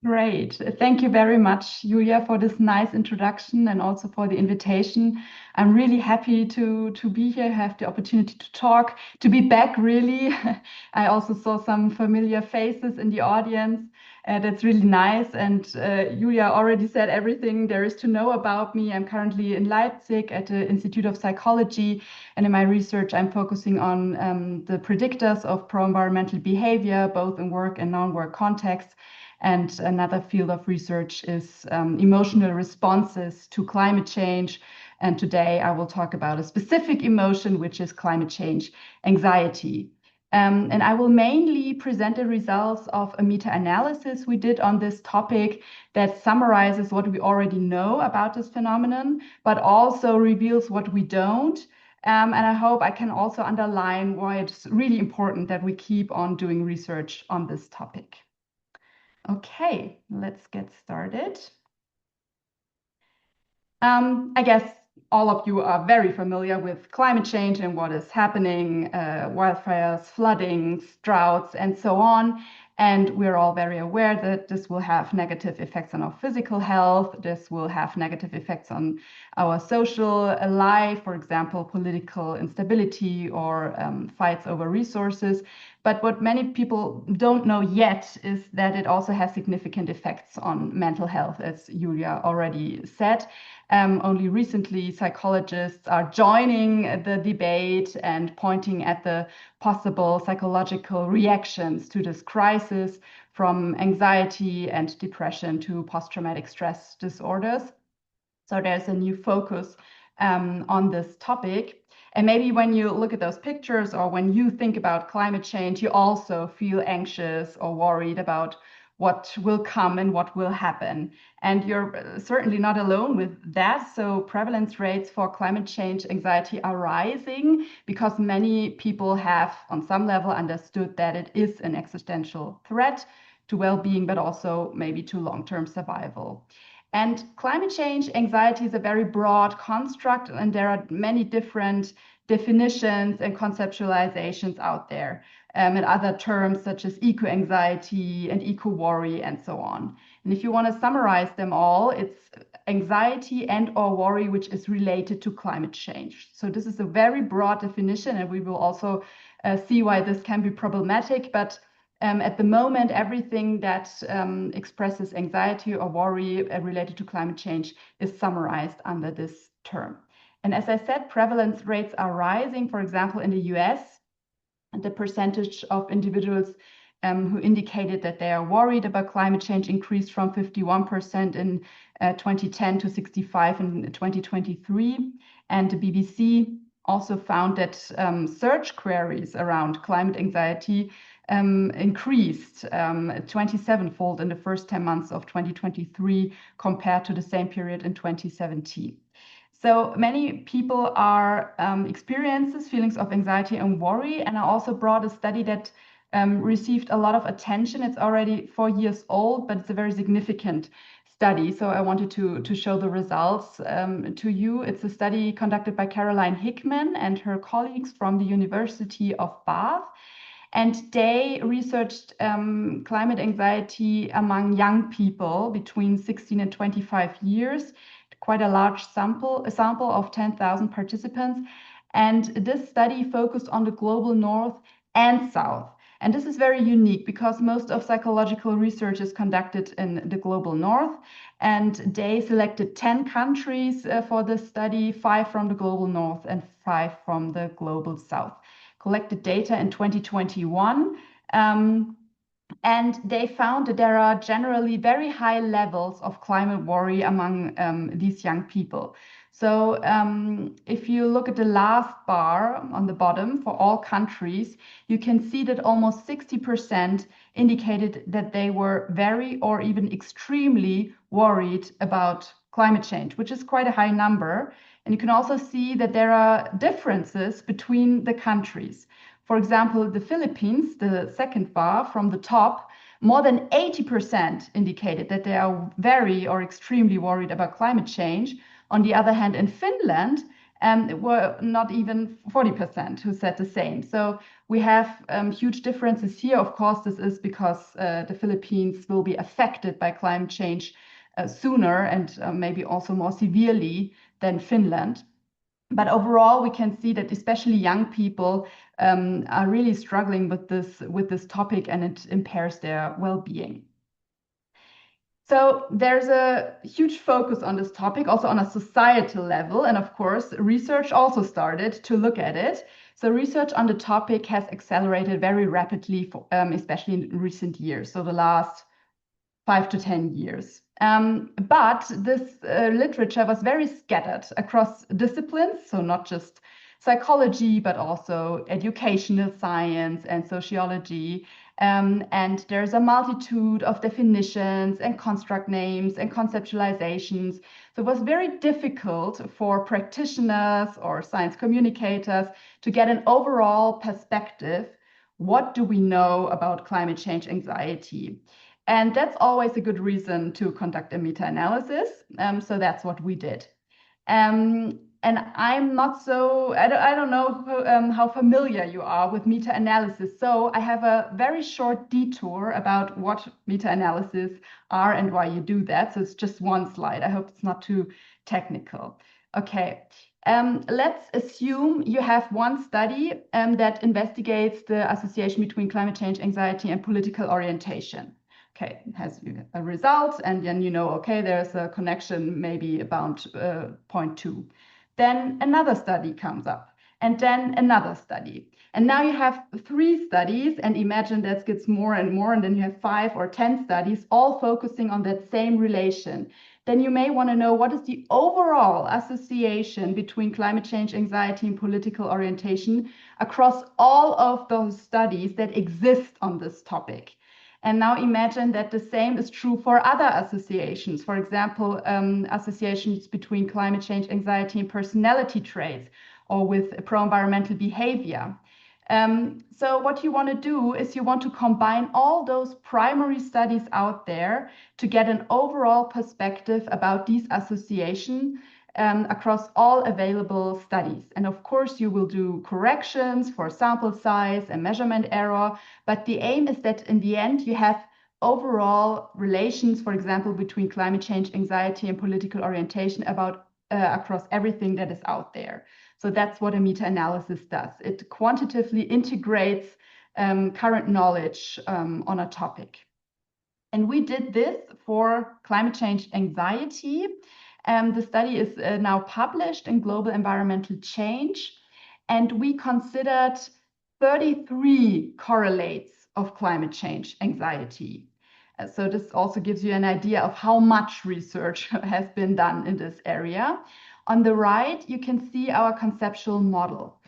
Great. Thank you very much, Julia, for this nice introduction and also for the invitation. I'm really happy to be here, have the opportunity to talk, to be back, really. I also saw some familiar faces in the audience. That's really nice. And Julia already said everything there is to know about me. I'm currently in Leipzig at the Institute of Psychology. And in my research, I'm focusing on the predictors of pro-environmental behavior, both in work and non-work contexts. And another field of research is emotional responses to climate change. And today I will talk about a specific emotion, which is climate change anxiety. And I will mainly present the results of a meta-analysis we did on this topic that summarizes what we already know about this phenomenon, but also reveals what we don't. And I hope I can also underline why it's really important that we keep on doing research on this topic. Okay, let's get started. I guess all of you are very familiar with climate change and what is happening, wildfires, floodings, droughts, and so on. And we're all very aware that this will have negative effects on our physical health. This will have negative effects on our social life, for example, political instability or fights over resources. But what many people don't know yet is that it also has significant effects on mental health, as Julia already said. Only recently, psychologists are joining the debate and pointing at the possible psychological reactions to this crisis, from anxiety and depression to post-traumatic stress disorders. So there's a new focus on this topic. And maybe when you look at those pictures or when you think about climate change, you also feel anxious or worried about what will come and what will happen. And you're certainly not alone with that. So prevalence rates for climate change anxiety are rising because many people have, on some level, understood that it is an existential threat to well-being, but also maybe to long-term survival. And climate change anxiety is a very broad construct, and there are many different definitions and conceptualizations out there, and other terms such as eco-anxiety and eco-worry and so on. And if you want to summarize them all, it's anxiety and or worry which is related to climate change. So this is a very broad definition, and we will also see why this can be problematic. But at the moment, everything that expresses anxiety or worry related to climate change is summarized under this term. And as I said, prevalence rates are rising. For example, in the US, the percentage of individuals who indicated that they are worried about climate change increased from 51% in 2010 to 65% in 2023. And the BBC also found that search queries around climate anxiety increased 27-fold in the first 10 months of 2023 compared to the same period in 2017. So many people are experiences feelings of anxiety and worry, and I also brought a study that received a lot of attention. It's already 4 years old, but it's a very significant study. So I wanted to show the results to you. It's a study conducted by Caroline Hickman and her colleagues from the University of Bath. And they researched climate anxiety among young people between 16 and 25 years, quite a large sample of 10,000 participants. And this study focused on the global north and south. And this is very unique because most of psychological research is conducted in the global north. And they selected 10 countries for this study, 5 from the global north and 5 from the global south. Collected data in 2021. And they found that there are generally very high levels of climate worry among these young people. So if you look at the last bar on the bottom for all countries, you can see that almost 60% indicated that they were very or even extremely worried about climate change, which is quite a high number. And you can also see that there are differences between the countries. For example, the Philippines, the second bar from the top, more than 80% indicated that they are very or extremely worried about climate change. On the other hand, in Finland, It were not even 40% who said the same. So we have huge differences here. Of course, this is because the Philippines will be affected by climate change sooner and maybe also more severely than Finland. But overall, we can see that especially young people are really struggling with this topic, and it impairs their well-being. So there's a huge focus on this topic, also on a societal level. And of course, research also started to look at it. So research on the topic has accelerated very rapidly, especially in recent years, so the last 5 to 10 years. But this literature was very scattered across disciplines, so not just psychology, but also educational science and sociology. And there's a multitude of definitions and construct names and conceptualizations. So it was very difficult for practitioners or science communicators to get an overall perspective. What do we know about climate change anxiety? And that's always a good reason to conduct a meta-analysis. So that's what we did. And I'm not so, I don't know how familiar you are with meta-analysis. So I have a very short detour about what meta-analysis are and why you do that. So it's just one slide. I hope it's not too technical. Okay. Let's assume you have one study that investigates the association between climate change anxiety and political orientation. Okay, it has a result, and then you know, okay, there's a connection maybe about 0.2. Then another study comes up, and then another study. And now you have 3 studies, and imagine that gets more and more, and then you have 5 or 10 studies, all focusing on that same relation. Then you may want to know, what is the overall association between climate change anxiety and political orientation across all of those studies that exist on this topic? And now imagine that the same is true for other associations. For example, associations between climate change anxiety and personality traits, or with pro-environmental behavior. So what you want to do is you want to combine all those primary studies out there to get an overall perspective about these associations across all available studies. And of course, you will do corrections for sample size and measurement error, but the aim is that in the end, you have overall relations, for example, between climate change anxiety and political orientation across everything that is out there. So that's what a meta-analysis does. It quantitatively integrates current knowledge on a topic. And we did this for climate change anxiety. The study is now published in Global Environmental Change, and we considered 33 correlates of climate change anxiety. So this also gives you an idea of how much research has been done in this area. On the right, you can see our conceptual model.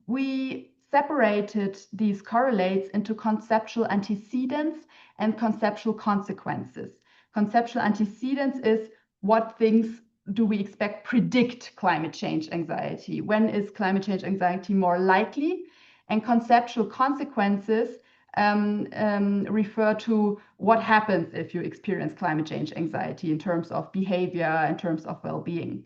We separated these correlates into conceptual antecedents and conceptual consequences. Conceptual antecedents is what things do we expect predict climate change anxiety? When is climate change anxiety more likely? And conceptual consequences refer to what happens if you experience climate change anxiety in terms of behavior, in terms of well-being.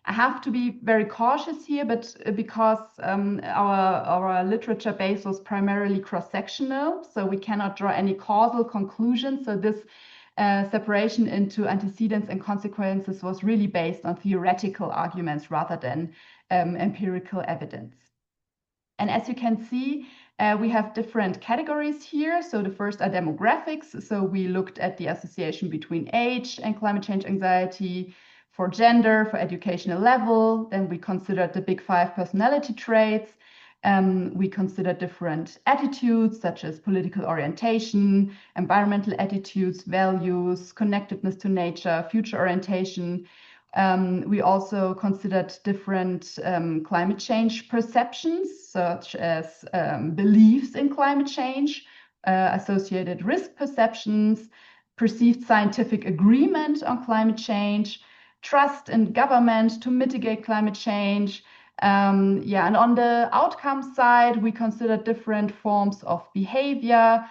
I have to be very cautious here, but because our literature base was primarily cross-sectional, so we cannot draw any causal conclusions. So this separation into antecedents and consequences was really based on theoretical arguments rather than empirical evidence. And as you can see, we have different categories here. So the first are demographics. So we looked at the association between age and climate change anxiety, for gender, for educational level. Then we considered the big 5 personality traits. We considered different attitudes, such as political orientation, environmental attitudes, values, connectedness to nature, future orientation. We also considered different climate change perceptions, such as beliefs in climate change, associated risk perceptions, perceived scientific agreement on climate change, trust in government to mitigate climate change. And on the outcome side, we considered different forms of behavior,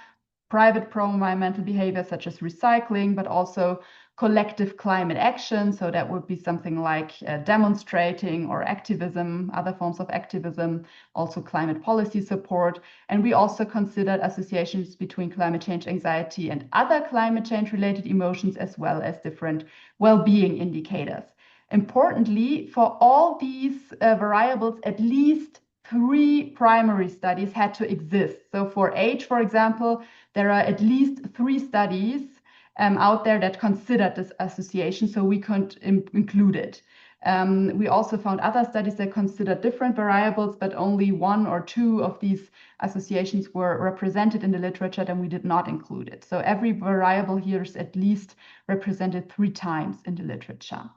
private pro-environmental behavior, such as recycling, but also collective climate action. So that would be something like demonstrating or activism, other forms of activism, also climate policy support. And we also considered associations between climate change anxiety and other climate change related emotions, as well as different well-being indicators. Importantly, for all these variables, at least 3 primary studies had to exist. So for age, for example, there are at least 3 studies out there that considered this association, so we could include it. We also found other studies that considered different variables, but only 1 or 2 of these associations were represented in the literature, and we did not include it. So every variable here is at least represented 3 times in the literature.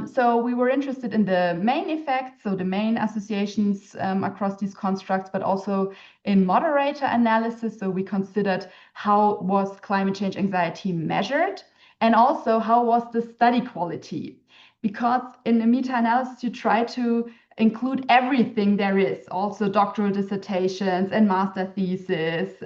So we were interested in the main effects, so the main associations across these constructs, but also in moderator analysis. So we considered how was climate change anxiety measured, and also how was the study quality. Because in the meta-analysis, you try to include everything there is, also doctoral dissertations and master theses,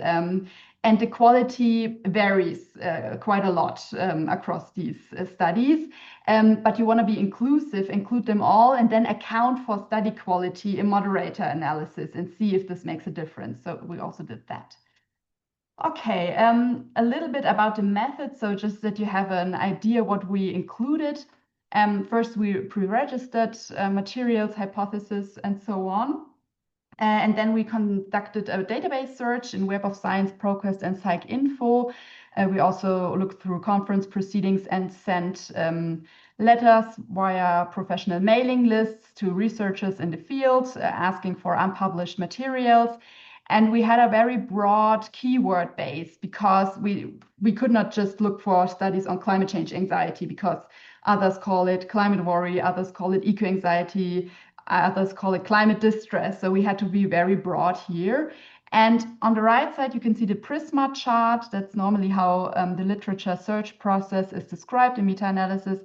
and the quality varies quite a lot across these studies. But you want to be inclusive, include them all, and then account for study quality in moderator analysis and see if this makes a difference. So we also did that. Okay, a little bit about the method. So just that you have an idea what we included. First, we pre-registered materials, hypotheses, and so on. And then we conducted a database search in Web of Science, ProQuest, and PsycInfo. We also looked through conference proceedings and sent letters via professional mailing lists to researchers in the field, asking for unpublished materials. And we had a very broad keyword base because we could not just look for studies on climate change anxiety, because others call it climate worry, others call it eco-anxiety, others call it climate distress. So we had to be very broad here. And on the right side, you can see the Prisma chart. That's normally how the literature search process is described in meta-analysis.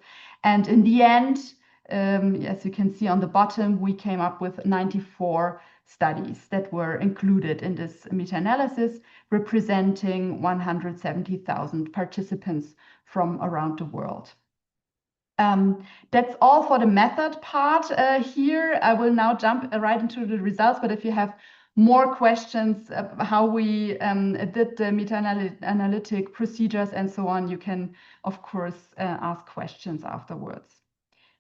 And in the end, as you can see on the bottom, we came up with 94 studies that were included in this meta-analysis, representing 170,000 participants from around the world. That's all for the method part here. I will now jump right into the results, but if you have more questions how we did the meta-analytic procedures and so on, you can, of course, ask questions afterwards.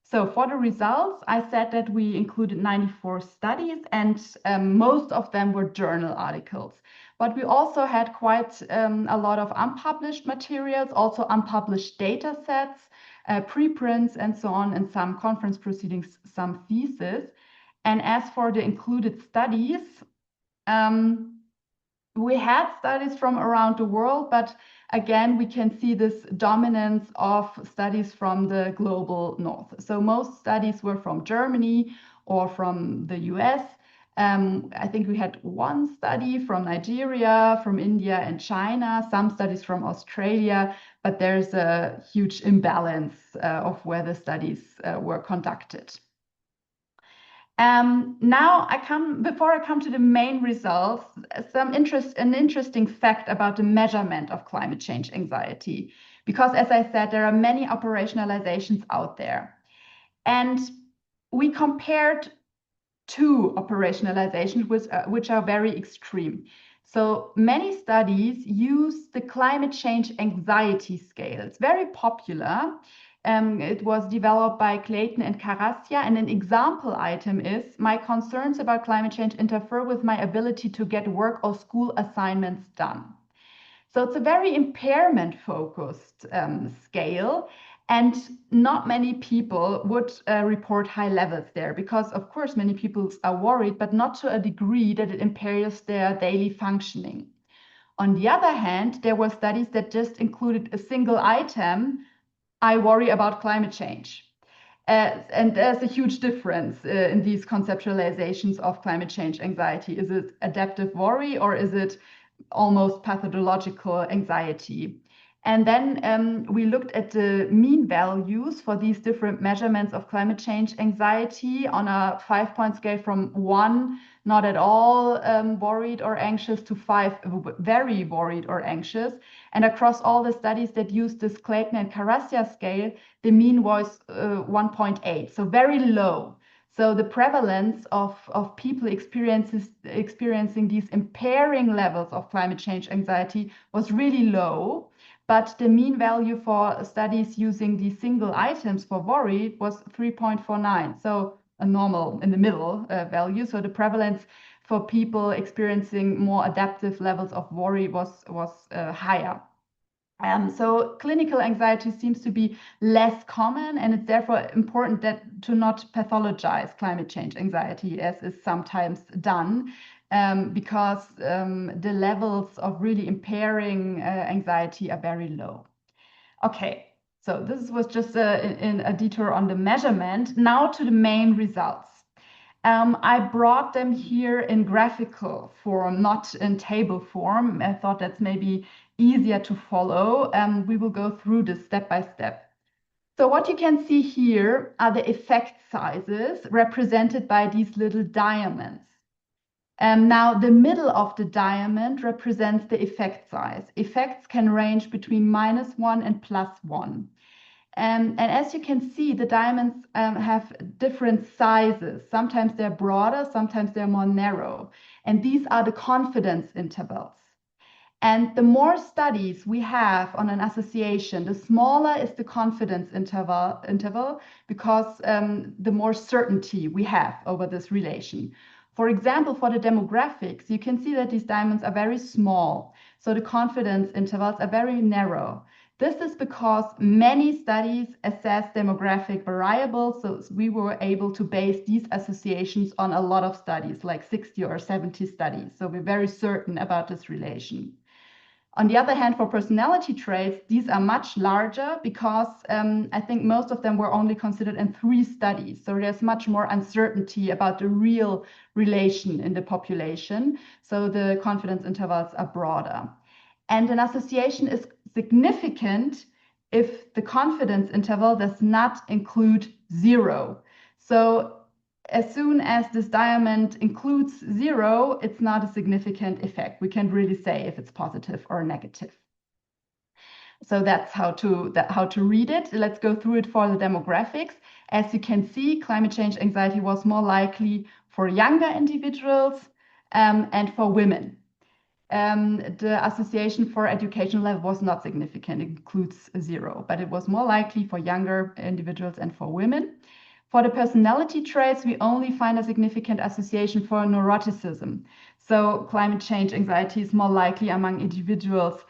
So for the results, I said that we included 94 studies, and most of them were journal articles. But we also had quite a lot of unpublished materials, also unpublished data sets, preprints and so on, and some conference proceedings, some theses. And as for the included studies, we had studies from around the world, but again, we can see this dominance of studies from the global north. So most studies were from Germany or from the US. I think we had 1 study from Nigeria, from India and China, some studies from Australia, but there's a huge imbalance of where the studies were conducted. Now before I come to the main results, an interesting fact about the measurement of climate change anxiety, because as I said, there are many operationalizations out there. And we compared 2 operationalizations which are very extreme. So many studies use the climate change anxiety scale. It's very popular. It was developed by Clayton and Carassia, and an example item is, my concerns about climate change interfere with my ability to get work or school assignments done. So it's a very impairment-focused scale, and not many people would report high levels there, because of course many people are worried, but not to a degree that it impairs their daily functioning. On the other hand, there were studies that just included a single item, I worry about climate change. And there's a huge difference in these conceptualizations of climate change anxiety. Is it adaptive worry, or is it almost pathological anxiety? And then we looked at the mean values for these different measurements of climate change anxiety on a 5-point scale from 1, not at all worried or anxious, to 5, very worried or anxious. And across all the studies that used this Clayton and Karassia scale, the mean was 1.8, so very low. So the prevalence of people experiencing these impairing levels of climate change anxiety was really low. But the mean value for studies using these single items for worry was 3.49, so a normal in the middle value. So the prevalence for people experiencing more adaptive levels of worry was higher. So clinical anxiety seems to be less common, and it's therefore important to not pathologize climate change anxiety, as is sometimes done, because the levels of really impairing anxiety are very low. Okay, so this was just a detour on the measurement. Now to the main results. I brought them here in graphical form, not in table form. I thought that's maybe easier to follow. We will go through this step by step. So what you can see here are the effect sizes represented by these little diamonds. Now the middle of the diamond represents the effect size. Effects can range between -1 and +1. And as you can see, the diamonds have different sizes. Sometimes they're broader, sometimes they're more narrow. And these are the confidence intervals. And the more studies we have on an association, the smaller is the confidence interval because the more certainty we have over this relation. For example, for the demographics, you can see that these diamonds are very small. So the confidence intervals are very narrow. This is because many studies assess demographic variables, so we were able to base these associations on a lot of studies, like 60 or 70 studies. So we're very certain about this relation. On the other hand, for personality traits, these are much larger because I think most of them were only considered in 3 studies. So there's much more uncertainty about the real relation in the population. So the confidence intervals are broader. And an association is significant if the confidence interval does not include 0. So as soon as this diamond includes 0, it's not a significant effect. We can't really say if it's positive or negative. So that's how to read it. Let's go through it for the demographics. As you can see, climate change anxiety was more likely for younger individuals and for women. The association for education level was not significant, it includes 0, but it was more likely for younger individuals and for women. For the personality traits, we only find a significant association for neuroticism. So climate change anxiety is more likely among individuals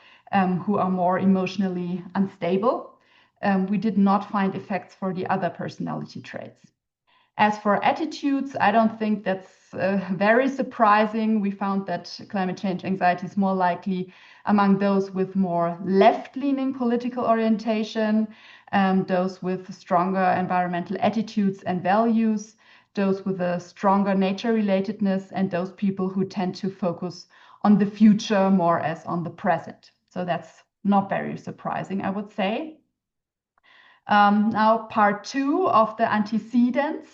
who are more emotionally unstable. We did not find effects for the other personality traits. As for attitudes, I don't think that's very surprising. We found that climate change anxiety is more likely among those with more left-leaning political orientation, those with stronger environmental attitudes and values, those with a stronger nature relatedness, and those people who tend to focus on the future more as on the present. So that's not very surprising, I would say. Now, part 2 of the antecedents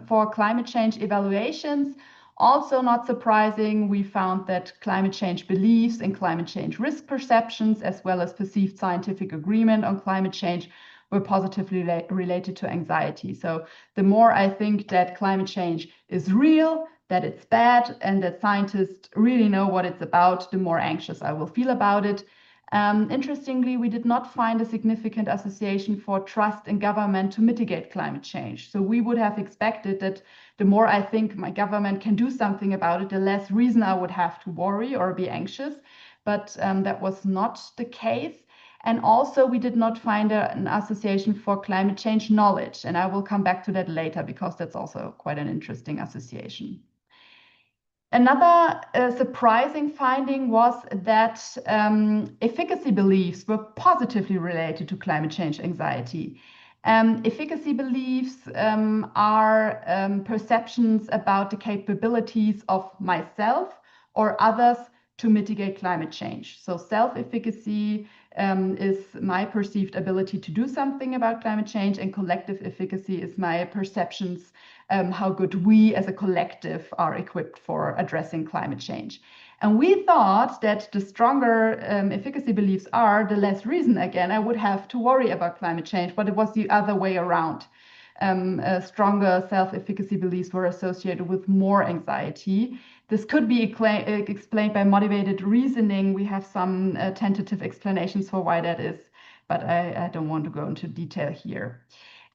for climate change evaluations. Also not surprising, we found that climate change beliefs and climate change risk perceptions, as well as perceived scientific agreement on climate change, were positively related to anxiety. So the more I think that climate change is real, that it's bad, and that scientists really know what it's about, the more anxious I will feel about it. Interestingly, we did not find a significant association for trust in government to mitigate climate change. So we would have expected that the more I think my government can do something about it, the less reason I would have to worry or be anxious. But that was not the case. And also, we did not find an association for climate change knowledge. And I will come back to that later because that's also quite an interesting association. Another surprising finding was that efficacy beliefs were positively related to climate change anxiety. Efficacy beliefs are perceptions about the capabilities of myself or others to mitigate climate change. So self-efficacy is my perceived ability to do something about climate change, and collective efficacy is my perceptions, how good we as a collective are equipped for addressing climate change. And we thought that the stronger efficacy beliefs are, the less reason, again, I would have to worry about climate change, but it was the other way around. Stronger self-efficacy beliefs were associated with more anxiety. This could be explained by motivated reasoning. We have some tentative explanations for why that is, but I don't want to go into detail here.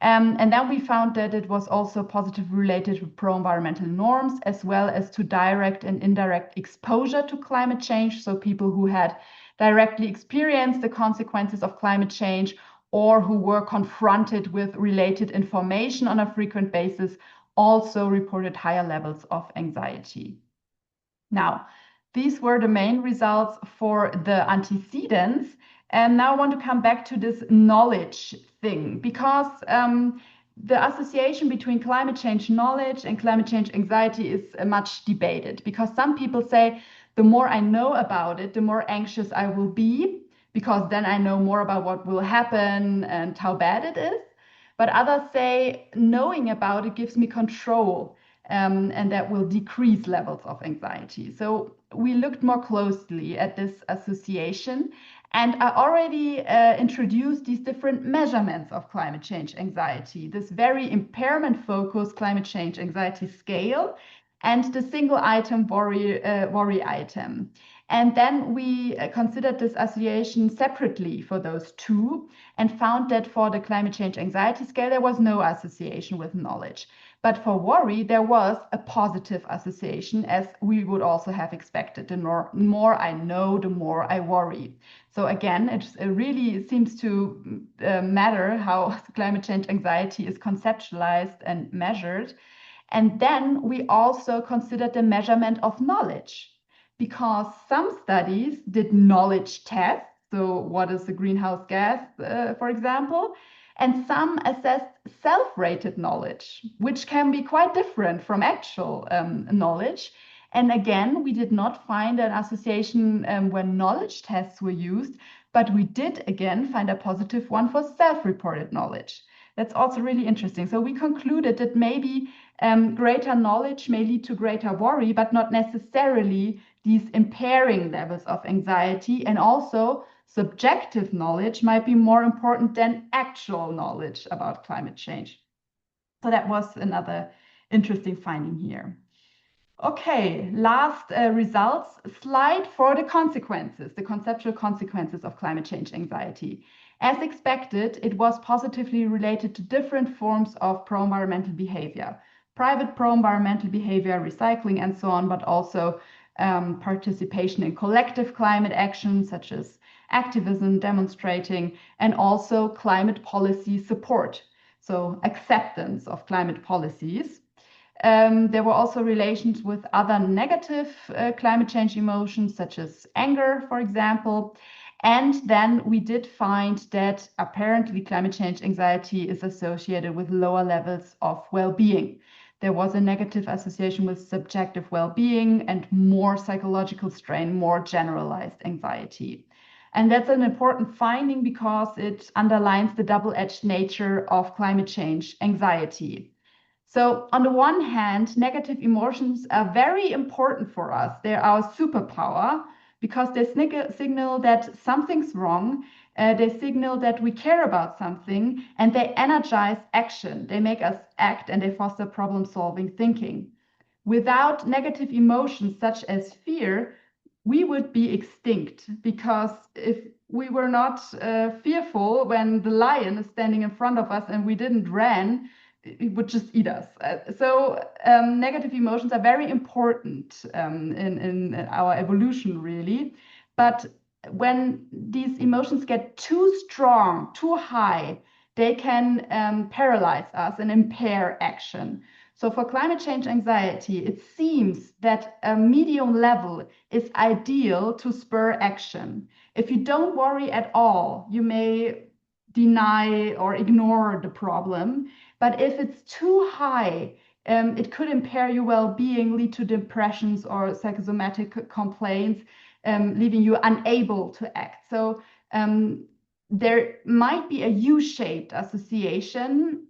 And then we found that it was also positively related to pro-environmental norms, as well as to direct and indirect exposure to climate change. So people who had directly experienced the consequences of climate change or who were confronted with related information on a frequent basis also reported higher levels of anxiety. Now, these were the main results for the antecedents. And now I want to come back to this knowledge thing, because the association between climate change knowledge and climate change anxiety is much debated, because some people say the more I know about it, the more anxious I will be, because then I know more about what will happen and how bad it is. But others say knowing about it gives me control, and that will decrease levels of anxiety. So we looked more closely at this association, and I already introduced these different measurements of climate change anxiety, this very impairment-focused climate change anxiety scale, and the single item worry item. And then we considered this association separately for those two and found that for the climate change anxiety scale, there was no association with knowledge. But for worry, there was a positive association, as we would also have expected. The more I know, the more I worry. So again, it really seems to matter how climate change anxiety is conceptualized and measured. And then we also considered the measurement of knowledge, because some studies did knowledge tests. So what is the greenhouse gas, for example? And some assessed self-rated knowledge, which can be quite different from actual knowledge. And again, we did not find an association when knowledge tests were used, but we did again find a positive one for self-reported knowledge. That's also really interesting. So we concluded that maybe greater knowledge may lead to greater worry, but not necessarily these impairing levels of anxiety. And also subjective knowledge might be more important than actual knowledge about climate change. So that was another interesting finding here. Okay, last results slide for the consequences, the conceptual consequences of climate change anxiety. As expected, it was positively related to different forms of pro-environmental behavior, private pro-environmental behavior, recycling, and so on, but also participation in collective climate action, such as activism, demonstrating, and also climate policy support, so acceptance of climate policies. There were also relations with other negative climate change emotions, such as anger, for example. And then we did find that apparently climate change anxiety is associated with lower levels of well-being. There was a negative association with subjective well-being and more psychological strain, more generalized anxiety. And that's an important finding because it underlines the double-edged nature of climate change anxiety. So on the one hand, negative emotions are very important for us. They're our superpower because they signal that something's wrong. They signal that we care about something, and they energize action. They make us act, and they foster problem-solving thinking. Without negative emotions such as fear, we would be extinct, because if we were not fearful when the lion is standing in front of us and we didn't run, it would just eat us. So negative emotions are very important in our evolution, really. But when these emotions get too strong, too high, they can paralyze us and impair action. So for climate change anxiety, it seems that a medium level is ideal to spur action. If you don't worry at all, you may deny or ignore the problem. But if it's too high, it could impair your well-being, lead to depressions or psychosomatic complaints, leaving you unable to act. So there might be a U-shaped association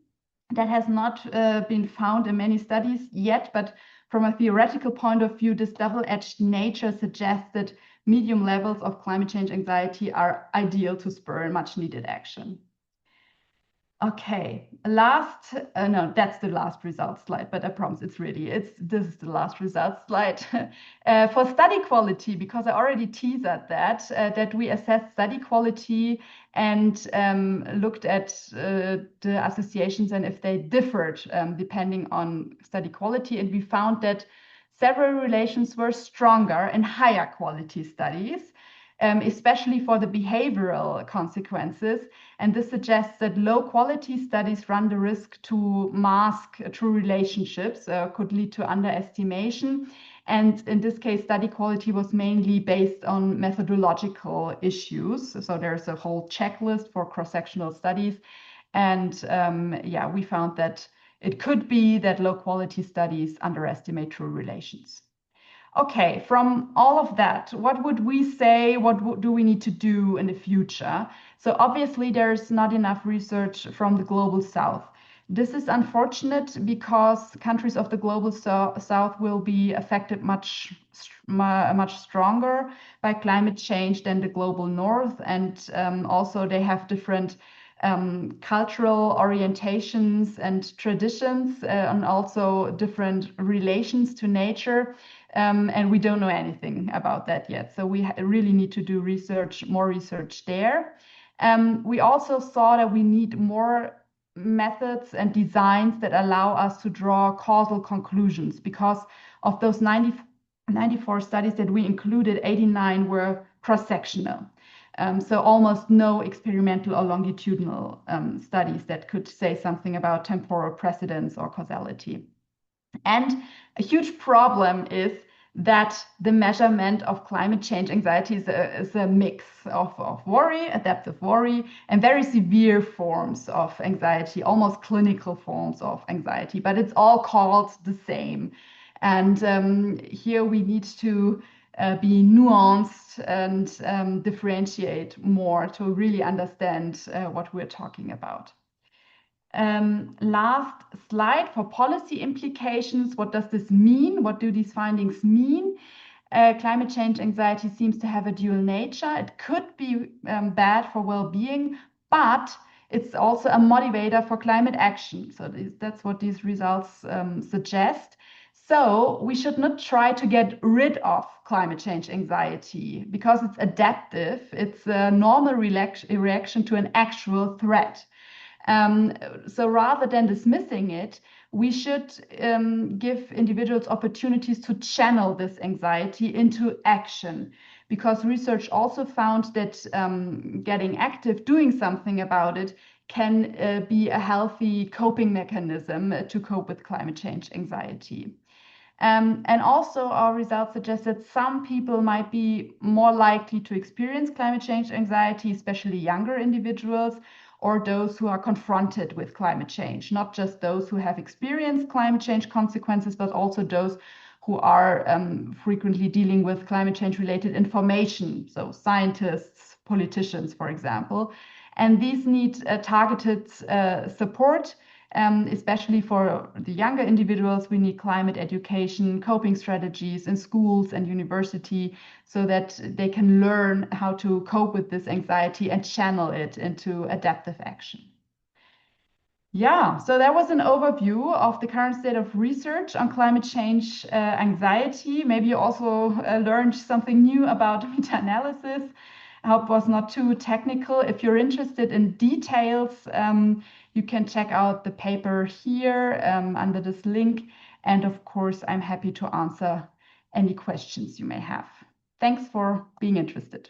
that has not been found in many studies yet, but from a theoretical point of view, this double-edged nature suggests that medium levels of climate change anxiety are ideal to spur much needed action. Okay, no, that's the last results slide, but I promise this is the last results slide. For study quality, because I already teased at that we assessed study quality and looked at the associations and if they differed depending on study quality. And we found that several relations were stronger in higher quality studies, especially for the behavioral consequences. And this suggests that low quality studies run the risk to mask true relationships, could lead to underestimation. And in this case, study quality was mainly based on methodological issues. So there's a whole checklist for cross-sectional studies. And we found that it could be that low quality studies underestimate true relations. Okay, from all of that, what would we say? What do we need to do in the future? So obviously there's not enough research from the global south. This is unfortunate because countries of the global south will be affected much stronger by climate change than the global north. And also they have different cultural orientations and traditions and also different relations to nature. And we don't know anything about that yet. So we really need to do more research there. We also saw that we need more methods and designs that allow us to draw causal conclusions, because of those 94 studies that we included, 89 were cross-sectional. So almost no experimental or longitudinal studies that could say something about temporal precedence or causality. And a huge problem is that the measurement of climate change anxiety is a mix of worry, adaptive worry, and very severe forms of anxiety, almost clinical forms of anxiety, but it's all called the same. And here we need to be nuanced and differentiate more to really understand what we're talking about. Last slide for policy implications. What does this mean? What do these findings mean? Climate change anxiety seems to have a dual nature. It could be bad for well-being, but it's also a motivator for climate action. So that's what these results suggest. So we should not try to get rid of climate change anxiety because it's adaptive. It's a normal reaction to an actual threat. So rather than dismissing it, we should give individuals opportunities to channel this anxiety into action, because research also found that getting active, doing something about it, can be a healthy coping mechanism to cope with climate change anxiety. And also our results suggest that some people might be more likely to experience climate change anxiety, especially younger individuals, or those who are confronted with climate change, not just those who have experienced climate change consequences, but also those who are frequently dealing with climate change related information, so scientists, politicians, for example. And these need targeted support. Especially for the younger individuals, we need climate education, coping strategies in schools and university, so that they can learn how to cope with this anxiety and channel it into adaptive action. Yeah, so that was an overview of the current state of research on climate change anxiety. Maybe you also learned something new about meta-analysis. I hope it was not too technical. If you're interested in details, you can check out the paper here under this link. And of course, I'm happy to answer any questions you may have. Thanks for being interested.